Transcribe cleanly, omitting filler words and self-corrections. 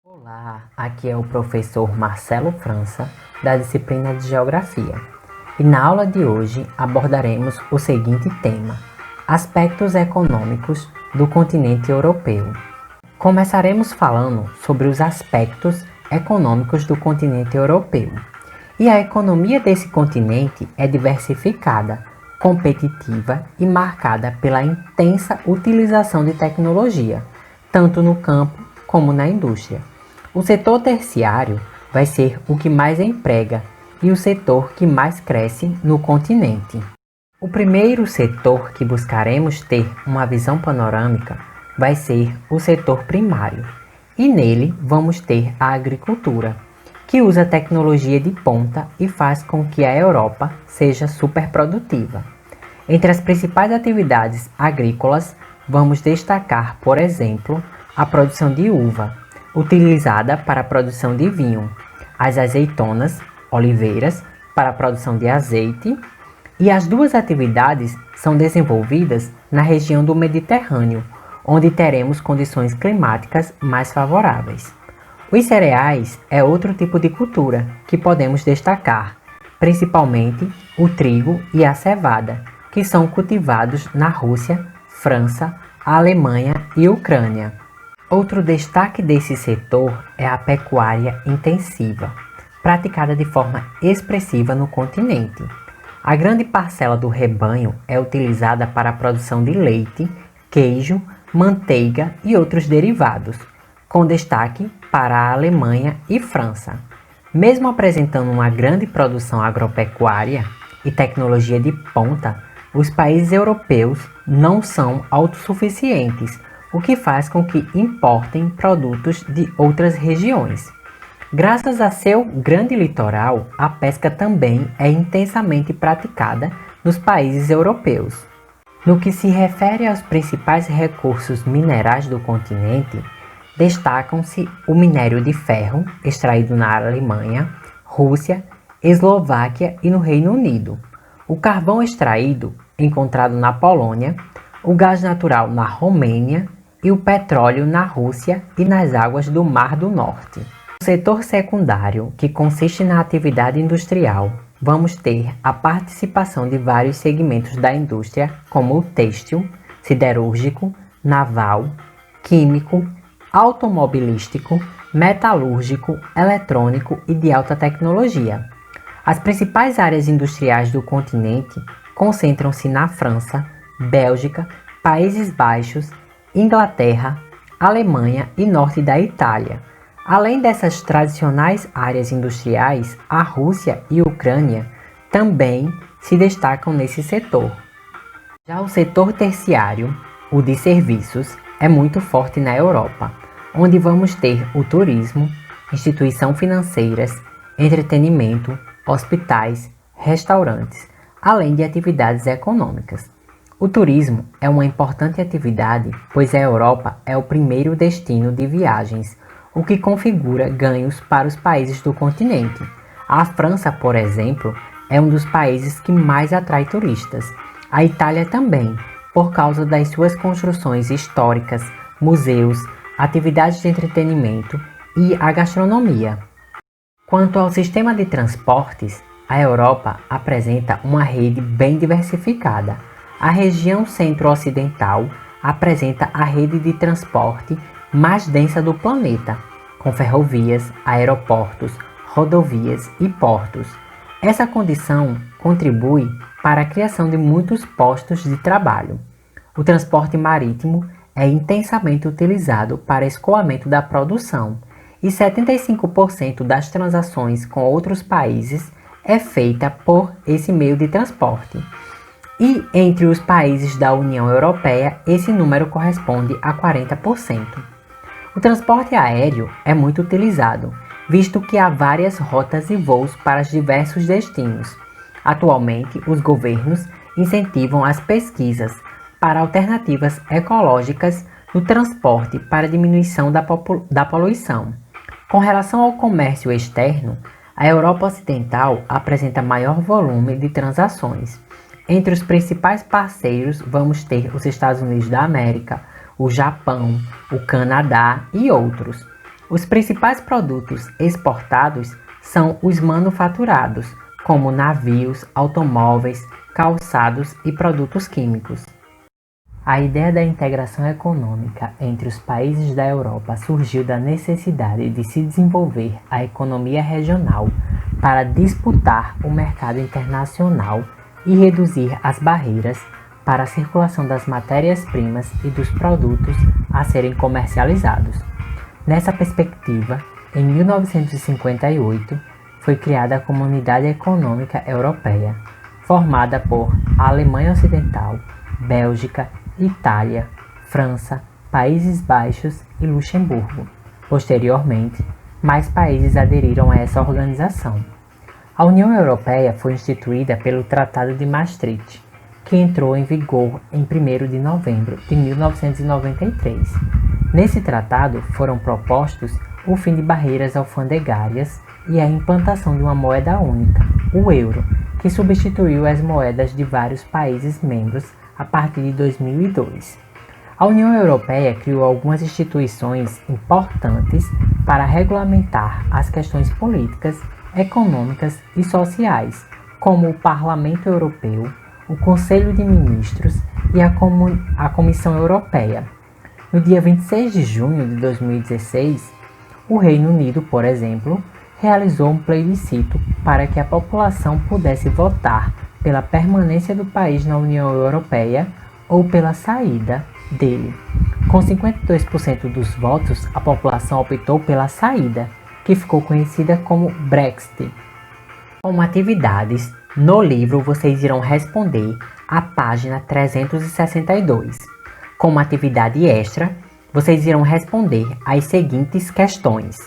Olá, aqui é o professor Marcelo França, da disciplina de Geografia. E na aula de hoje abordaremos o seguinte tema: aspectos econômicos do continente europeu. Começaremos falando sobre os aspectos econômicos do continente europeu. E a economia desse continente é diversificada, competitiva e marcada pela intensa utilização de tecnologia, tanto no campo como na indústria. O setor terciário vai ser o que mais emprega e o setor que mais cresce no continente. O primeiro setor que buscaremos ter uma visão panorâmica vai ser o setor primário, e nele vamos ter a agricultura, que usa tecnologia de ponta e faz com que a Europa seja superprodutiva. Entre as principais atividades agrícolas, vamos destacar, por exemplo, a produção de uva, utilizada para a produção de vinho, as azeitonas, oliveiras, para a produção de azeite, e as duas atividades são desenvolvidas na região do Mediterrâneo, onde teremos condições climáticas mais favoráveis. Os cereais é outro tipo de cultura que podemos destacar, principalmente o trigo e a cevada, que são cultivados na Rússia, França, Alemanha e Ucrânia. Outro destaque desse setor é a pecuária intensiva, praticada de forma expressiva no continente. A grande parcela do rebanho é utilizada para a produção de leite, queijo, manteiga e outros derivados, com destaque para a Alemanha e França. Mesmo apresentando uma grande produção agropecuária e tecnologia de ponta, os países europeus não são autossuficientes, o que faz com que importem produtos de outras regiões. Graças a seu grande litoral, a pesca também é intensamente praticada nos países europeus. No que se refere aos principais recursos minerais do continente, destacam-se o minério de ferro, extraído na Alemanha, Rússia, Eslováquia e no Reino Unido, o carvão extraído, encontrado na Polônia, o gás natural na Romênia e o petróleo na Rússia e nas águas do Mar do Norte. No setor secundário, que consiste na atividade industrial, vamos ter a participação de vários segmentos da indústria, como o têxtil, siderúrgico, naval, químico, automobilístico, metalúrgico, eletrônico e de alta tecnologia. As principais áreas industriais do continente concentram-se na França, Bélgica, Países Baixos, Inglaterra, Alemanha e norte da Itália. Além dessas tradicionais áreas industriais, a Rússia e a Ucrânia também se destacam nesse setor. Já o setor terciário, o de serviços, é muito forte na Europa, onde vamos ter o turismo, instituições financeiras, entretenimento, hospitais, restaurantes, além de atividades econômicas. O turismo é uma importante atividade, pois a Europa é o primeiro destino de viagens, o que configura ganhos para os países do continente. A França, por exemplo, é um dos países que mais atrai turistas. A Itália também, por causa das suas construções históricas, museus, atividades de entretenimento e a gastronomia. Quanto ao sistema de transportes, a Europa apresenta uma rede bem diversificada. A região centro-ocidental apresenta a rede de transporte mais densa do planeta, com ferrovias, aeroportos, rodovias e portos. Essa condição contribui para a criação de muitos postos de trabalho. O transporte marítimo é intensamente utilizado para escoamento da produção e 75% das transações com outros países é feita por esse meio de transporte. E entre os países da União Europeia, esse número corresponde a 40%. O transporte aéreo é muito utilizado, visto que há várias rotas e voos para os diversos destinos. Atualmente, os governos incentivam as pesquisas para alternativas ecológicas no transporte para diminuição da poluição. Com relação ao comércio externo, a Europa Ocidental apresenta maior volume de transações. Entre os principais parceiros vamos ter os Estados Unidos da América, o Japão, o Canadá e outros. Os principais produtos exportados são os manufaturados, como navios, automóveis, calçados e produtos químicos. A ideia da integração econômica entre os países da Europa surgiu da necessidade de se desenvolver a economia regional para disputar o mercado internacional e reduzir as barreiras para a circulação das matérias-primas e dos produtos a serem comercializados. Nessa perspectiva, em 1958, foi criada a Comunidade Econômica Europeia, formada por Alemanha Ocidental, Bélgica, Itália, França, Países Baixos e Luxemburgo. Posteriormente, mais países aderiram a essa organização. A União Europeia foi instituída pelo Tratado de Maastricht, que entrou em vigor em 1º de novembro de 1993. Nesse tratado foram propostos o fim de barreiras alfandegárias e a implantação de uma moeda única, o euro, que substituiu as moedas de vários países membros a partir de 2002. A União Europeia criou algumas instituições importantes para regulamentar as questões políticas, econômicas e sociais, como o Parlamento Europeu, o Conselho de Ministros e a Comissão Europeia. No dia 26 de junho de 2016, o Reino Unido, por exemplo, realizou um plebiscito para que a população pudesse votar pela permanência do país na União Europeia ou pela saída dele. Com 52% dos votos, a população optou pela saída, que ficou conhecida como Brexit. Como atividades, no livro vocês irão responder a página 362. Como atividade extra, vocês irão responder as seguintes questões.